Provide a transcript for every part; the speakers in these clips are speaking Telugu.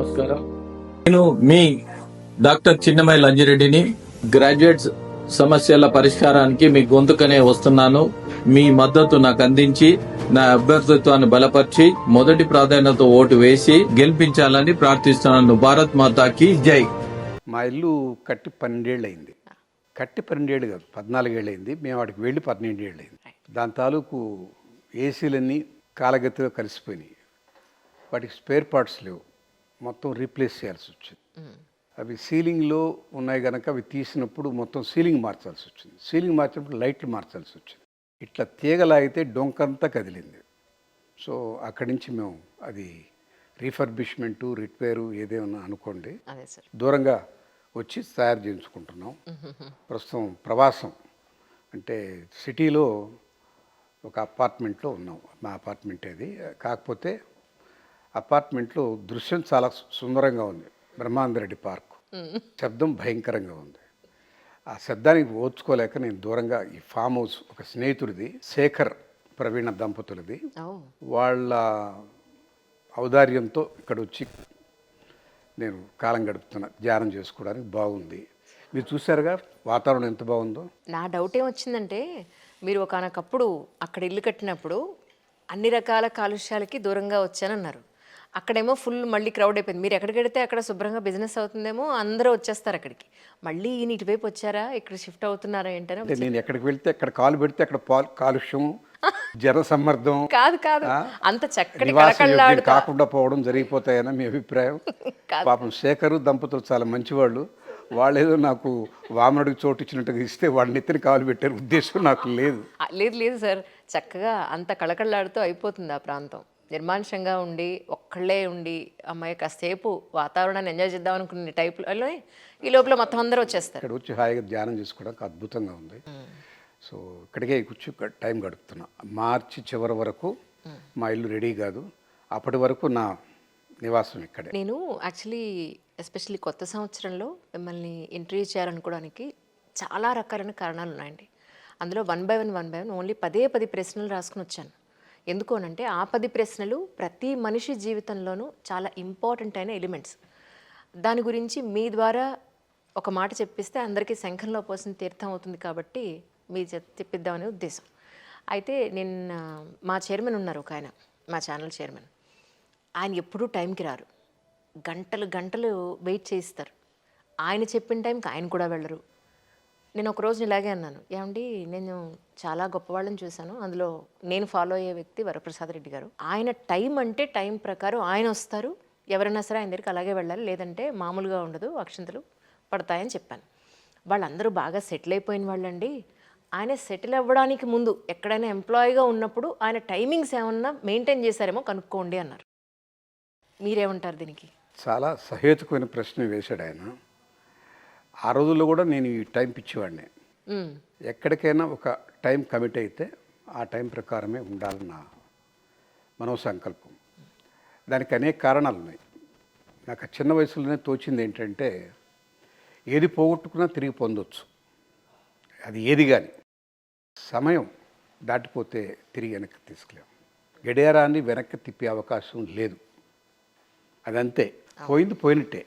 నమస్కారం. నేను మీ డాక్టర్ చిన్నమై లంజిరెడ్డిని. గ్రాడ్యుయేట్స్ సమస్యల పరిష్కారానికి మీ గొంతుకనే వస్తున్నాను. మీ మద్దతు నాకు అందించి నా అభ్యర్థిత్వాన్ని బలపరిచి మొదటి ప్రాధాన్యత ఓటు వేసి గెలిపించాలని ప్రార్థిస్తున్నాను. భారత్ మాతాకి జై. మా ఇల్లు కట్టి 12 ఏళ్ళు అయింది. కట్టి 12 ఏళ్ళు కాదు, 14 ఏళ్ళు అయింది. మేము వాడికి వెళ్ళి 12 ఏళ్ళు అయింది. దాని తాలూకు ఏసీలన్నీ కాలగతిలో కలిసిపోయినాయి. వాటికి స్పేర్ పార్ట్స్ లేవు, మొత్తం రీప్లేస్ చేయాల్సి వచ్చింది. అవి సీలింగ్లో ఉన్నాయి కనుక అవి తీసినప్పుడు మొత్తం సీలింగ్ మార్చాల్సి వచ్చింది. సీలింగ్ మార్చినప్పుడు లైట్లు మార్చాల్సి వచ్చింది. ఇట్లా తీగలాగితే డొంకంతా కదిలింది. సో అక్కడి నుంచి మేము అది రీఫర్బిష్మెంటు, రిపేరు ఏదేమన్నా అనుకోండి దూరంగా వచ్చి తయారు చేయించుకుంటున్నాం. ప్రస్తుతం ప్రవాసం అంటే సిటీలో ఒక అపార్ట్మెంట్లో ఉన్నాం. మా అపార్ట్మెంట్ అది. కాకపోతే అపార్ట్మెంట్లో దృశ్యం చాలా సుందరంగా ఉంది. బ్రహ్మానందరెడ్డి పార్క్. శబ్దం భయంకరంగా ఉంది. ఆ శబ్దానికి ఓర్చుకోలేక నేను దూరంగా ఈ ఫామ్ హౌస్ ఒక స్నేహితుడిది, శేఖర్ ప్రవీణ దంపతులది, వాళ్ళ ఔదార్యంతో ఇక్కడ వచ్చి నేను కాలం గడుపుతున్నా. ధ్యానం చేసుకోవడానికి బాగుంది. మీరు చూసారుగా వాతావరణం ఎంత బాగుందో. నా డౌట్ ఏమొచ్చిందంటే, మీరు ఒకనొకప్పుడు అక్కడ ఇల్లు కట్టినప్పుడు అన్ని రకాల కాలుష్యాలకి దూరంగా వచ్చానన్నారు. అక్కడేమో ఫుల్ మళ్ళీ క్రౌడ్ అయిపోయింది. మీరు ఎక్కడికి వెడితే అక్కడ శుభ్రంగా బిజినెస్ అవుతుందేమో, అందరూ వచ్చేస్తారు అక్కడికి. మళ్ళీ ఈయన ఇటువైపు వచ్చారా, ఇక్కడ షిఫ్ట్ అవుతున్నారా ఏంటనే. నేను ఎక్కడికి వెళ్తే అక్కడ కాలు పెడితే అక్కడ కాలుష్యం, జన సమ్మర్దం కాదు కాదు అంత చక్కటి కాకుండా పోవడం జరిగిపోతాయని మీ అభిప్రాయం. పాపం శేఖరు దంపతులు చాలా మంచివాళ్ళు. వాళ్ళేదో నాకు వామనుడికి చోటు ఇచ్చినట్టుగా ఇస్తే వాళ్ళని ఎత్తిన కాలు పెట్టారు ఉద్దేశం నాకు లేదు. లేదు లేదు సార్, చక్కగా అంత కళకళలాడుతూ అయిపోతుంది ఆ ప్రాంతం. నిర్మానుషంగా ఉండి ఒక్కళ్ళే ఉండి అమ్మాయి కాసేపు వాతావరణాన్ని ఎంజాయ్ చేద్దాం అనుకునే టైప్లో ఈ లోపల మొత్తం అందరూ వచ్చేస్తారు. ఇక్కడ వచ్చి హాయిగా ధ్యానం చేసుకోవడానికి అద్భుతంగా ఉంది. సో ఇక్కడికే కూర్చు టైం గడుపుతున్నా. మార్చి చివరి వరకు మా ఇల్లు రెడీ కాదు. అప్పటి వరకు నా నివాసం ఇక్కడే. నేను యాక్చువల్లీ ఎస్పెషల్లీ కొత్త సంవత్సరంలో మిమ్మల్ని ఇంటర్వ్యూ చేయాలనుకోవడానికి చాలా రకాలైన కారణాలు ఉన్నాయండి. అందులో వన్ బై వన్ ఓన్లీ 10 ప్రశ్నలు రాసుకుని వచ్చాను. ఎందుకు అనంటే ఆ 10 ప్రశ్నలు ప్రతి మనిషి జీవితంలోనూ చాలా ఇంపార్టెంట్ అయిన ఎలిమెంట్స్. దాని గురించి మీ ద్వారా ఒక మాట చెప్పిస్తే అందరికీ శంఖంలో పోసిన తీర్థం అవుతుంది కాబట్టి మీ చెప్పిద్దామనే ఉద్దేశం. అయితే నిన్న మా చైర్మన్ ఉన్నారు ఒక ఆయన, మా ఛానల్ చైర్మన్. ఆయన ఎప్పుడూ టైంకి రారు, గంటలు వెయిట్ చేయిస్తారు. ఆయన చెప్పిన టైంకి ఆయన కూడా వెళ్ళరు. నేను ఒకరోజు ఇలాగే అన్నాను, ఏమండి నేను చాలా గొప్పవాళ్ళని చూశాను, అందులో నేను ఫాలో అయ్యే వ్యక్తి వరప్రసాద్ రెడ్డి గారు. ఆయన టైం అంటే టైం ప్రకారం ఆయన వస్తారు, ఎవరైనా సరే ఆయన దగ్గరికి అలాగే వెళ్ళాలి, లేదంటే మామూలుగా ఉండదు, అక్షంతలు పడతాయని చెప్పాను. వాళ్ళందరూ బాగా సెటిల్ అయిపోయిన వాళ్ళండి. ఆయన సెటిల్ అవ్వడానికి ముందు ఎక్కడైనా ఎంప్లాయీగా ఉన్నప్పుడు ఆయన టైమింగ్స్ ఏమన్నా మెయింటైన్ చేశారేమో కనుక్కోండి అన్నారు. మీరేమంటారు దీనికి? చాలా సహేతుకమైన ప్రశ్న వేశాడు ఆయన. ఆ రోజుల్లో కూడా నేను ఈ టైం పిచ్చివాడిని. ఎక్కడికైనా ఒక టైం కమిట్ అయితే ఆ టైం ప్రకారమే ఉండాలన్న మనోసంకల్పం. దానికి అనేక కారణాలు ఉన్నాయి. నాకు చిన్న వయసులోనే తోచింది ఏంటంటే, ఏది పోగొట్టుకున్నా తిరిగి పొందొచ్చు. అది ఏది కానీ సమయం దాటిపోతే తిరిగి వెనక్కి తీసుకెళ్ళాం. గడియారాన్ని వెనక్కి తిప్పే అవకాశం లేదు. అదంతే, పోయింది పోయినట్టే.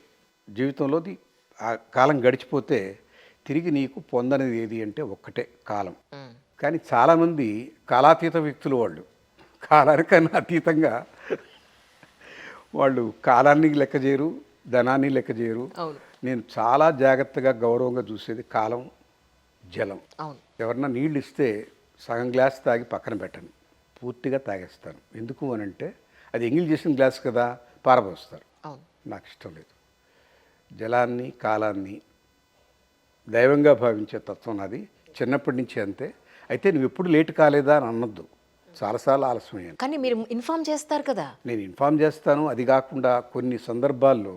జీవితంలోది ఆ కాలం గడిచిపోతే తిరిగి నీకు పొందనేది ఏది అంటే ఒక్కటే, కాలం. కానీ చాలామంది కాలాతీత వ్యక్తులు, వాళ్ళు కాలానికన్నా అతీతంగా వాళ్ళు కాలాన్ని లెక్క చేయరు, ధనాన్ని లెక్క చేయరు. నేను చాలా జాగ్రత్తగా గౌరవంగా చూసేది కాలం, జలం. ఎవరన్నా నీళ్ళు ఇస్తే సగం గ్లాస్ తాగి పక్కన పెట్టను, పూర్తిగా తాగేస్తాను. ఎందుకు అనంటే అది ఎంగిల్ చేసిన గ్లాస్ కదా, పారబోస్తారు. నాకు ఇష్టం లేదు. జలాన్ని, కాలాన్ని దైవంగా భావించే తత్వం నాది. చిన్నప్పటి నుంచి అంతే. అయితే నువ్వు ఎప్పుడు లేట్ కాలేదా అని అనొద్దు, చాలాసార్లు ఆలస్యమయ్యాను. కానీ మీరు ఇన్ఫార్మ్ చేస్తారు కదా. నేను ఇన్ఫార్మ్ చేస్తాను. అది కాకుండా కొన్ని సందర్భాల్లో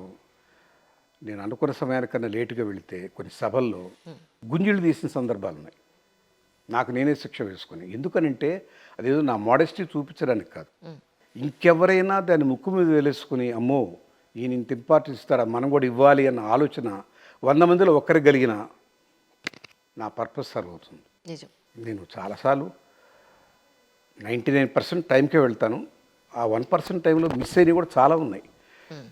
నేను అనుకున్న సమయానికన్నా లేటుగా వెళితే కొన్ని సభల్లో గుంజులు తీసిన సందర్భాలు ఉన్నాయి. నాకు నేనే శిక్ష వేసుకుని. ఎందుకనంటే అదేదో నా మోడెస్టీ చూపించడానికి కాదు. ఇంకెవరైనా దాన్ని ముక్కు మీద వేలేసుకుని అమ్మో ఈయన ఇంత ఇంపార్టెన్స్ ఇస్తారా, మనం కూడా ఇవ్వాలి అన్న ఆలోచన 100 మందిలో ఒక్కరికి కలిగిన నా పర్పస్ సర్వ్ అవుతుంది. నేను చాలాసార్లు 99% టైంకే వెళ్తాను. ఆ 1% టైంలో మిస్ అయినవి కూడా చాలా ఉన్నాయి.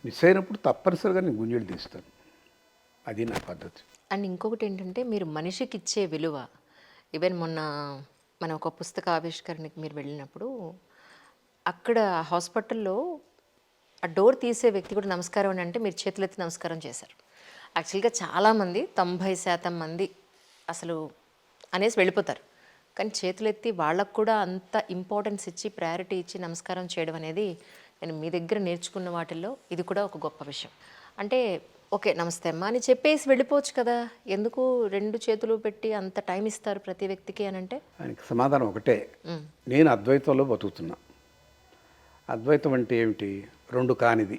మిస్ అయినప్పుడు తప్పనిసరిగా నేను గుంజలు తీస్తాను. అది నా పద్ధతి. అండ్ ఇంకొకటి ఏంటంటే మీరు మనిషికి ఇచ్చే విలువ. ఈవెన్ మొన్న మన ఒక పుస్తక ఆవిష్కరణకి మీరు వెళ్ళినప్పుడు అక్కడ హాస్పిటల్లో ఆ డోర్ తీసే వ్యక్తి కూడా నమస్కారం అని అంటే మీరు చేతులెత్తి నమస్కారం చేశారు. యాక్చువల్గా చాలామంది 90% మంది అసలు అనేసి వెళ్ళిపోతారు. కానీ చేతులెత్తి వాళ్ళకు కూడా అంత ఇంపార్టెన్స్ ఇచ్చి ప్రయారిటీ ఇచ్చి నమస్కారం చేయడం అనేది నేను మీ దగ్గర నేర్చుకున్న వాటిల్లో ఇది కూడా ఒక గొప్ప విషయం. అంటే ఓకే నమస్తే అమ్మా అని చెప్పేసి వెళ్ళిపోవచ్చు కదా, ఎందుకు 2 చేతులు పెట్టి అంత టైం ఇస్తారు ప్రతి వ్యక్తికి అని అంటే? ఆయనకి సమాధానం ఒకటే, నేను అద్వైతంలో బతుకుతున్నా. అద్వైతం అంటే ఏమిటి? 2 కానిది.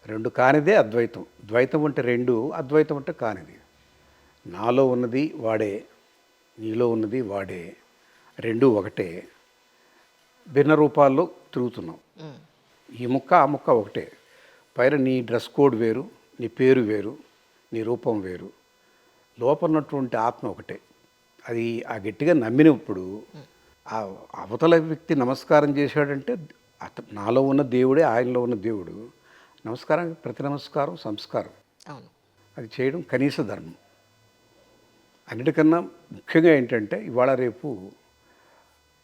2 కానిదే అద్వైతం. ద్వైతం అంటే 2, అద్వైతం అంటే కానిది. నాలో ఉన్నది వాడే, నీలో ఉన్నది వాడే, 2 ఒకటే. భిన్న రూపాల్లో తిరుగుతున్నాం. ఈ ముక్క ఆ ముక్క ఒకటే. పైన నీ డ్రెస్ కోడ్ వేరు, నీ పేరు వేరు, నీ రూపం వేరు, లోపల ఉన్నటువంటి ఆత్మ ఒకటే. అది ఆ గట్టిగా నమ్మినప్పుడు ఆ అవతల వ్యక్తి నమస్కారం చేశాడంటే నాలో ఉన్న దేవుడే ఆయనలో ఉన్న దేవుడు. నమస్కారం, ప్రతి నమస్కారం సంస్కారం. అవును, అది చేయడం కనీస ధర్మం. అన్నిటికన్నా ముఖ్యంగా ఏంటంటే ఇవాళ రేపు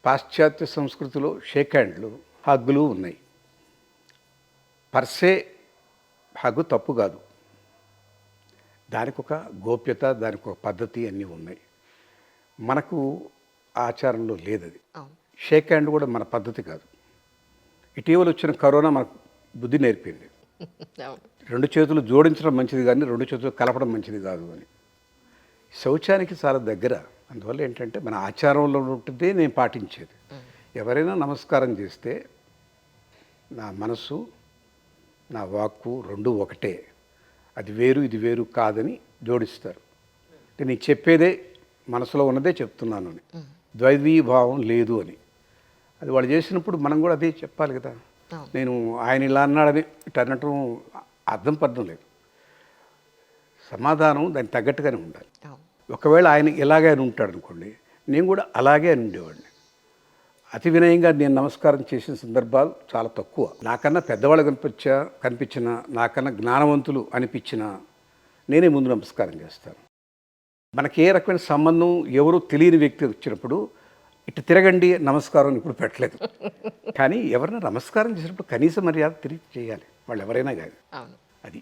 పాశ్చాత్య సంస్కృతిలో షేక్ హ్యాండ్లు, హగ్గులు ఉన్నాయి. పర్సే హగ్గు తప్పు కాదు, దానికి ఒక గోప్యత, దానికి ఒక పద్ధతి అన్నీ ఉన్నాయి. మనకు ఆచారంలో లేదు అది. షేక్ హ్యాండ్ కూడా మన పద్ధతి కాదు. ఇటీవల వచ్చిన కరోనా మనకు బుద్ధి నేర్పింది. 2 చేతులు జోడించడం మంచిది కానీ 2 చేతులు కలపడం మంచిది కాదు అని. శౌచానికి చాలా దగ్గర. అందువల్ల ఏంటంటే మన ఆచారంలో ఉంటుందే నేను పాటించేది. ఎవరైనా నమస్కారం చేస్తే నా మనసు, నా వాక్కు 2 ఒకటే. అది వేరు ఇది వేరు కాదని జోడిస్తారు. నేను చెప్పేదే మనసులో ఉన్నదే చెప్తున్నాను అని, ద్వైతీభావం లేదు అని. అది వాళ్ళు చేసినప్పుడు మనం కూడా అదే చెప్పాలి కదా. నేను ఆయన ఇలా అన్నాడని ఇటు అనటం అర్థం పర్థం లేదు. సమాధానం దానికి తగ్గట్టుగానే ఉండాలి. ఒకవేళ ఆయన ఇలాగే అని ఉంటాడు అనుకోండి, నేను కూడా అలాగే అని ఉండేవాడిని. అతి వినయంగా నేను నమస్కారం చేసిన సందర్భాలు చాలా తక్కువ. నాకన్నా పెద్దవాళ్ళు కనిపించిన, నాకన్నా జ్ఞానవంతులు అనిపించినా నేనే ముందు నమస్కారం చేస్తాను. మనకి ఏ రకమైన సంబంధం ఎవరు తెలియని వ్యక్తి వచ్చినప్పుడు ఇటు తిరగండి నమస్కారం ఇప్పుడు పెట్టలేదు. కానీ ఎవరైనా నమస్కారం చేసినప్పుడు కనీస మర్యాద తిరిగి చేయాలి, వాళ్ళు ఎవరైనా కానీ. అవును. అది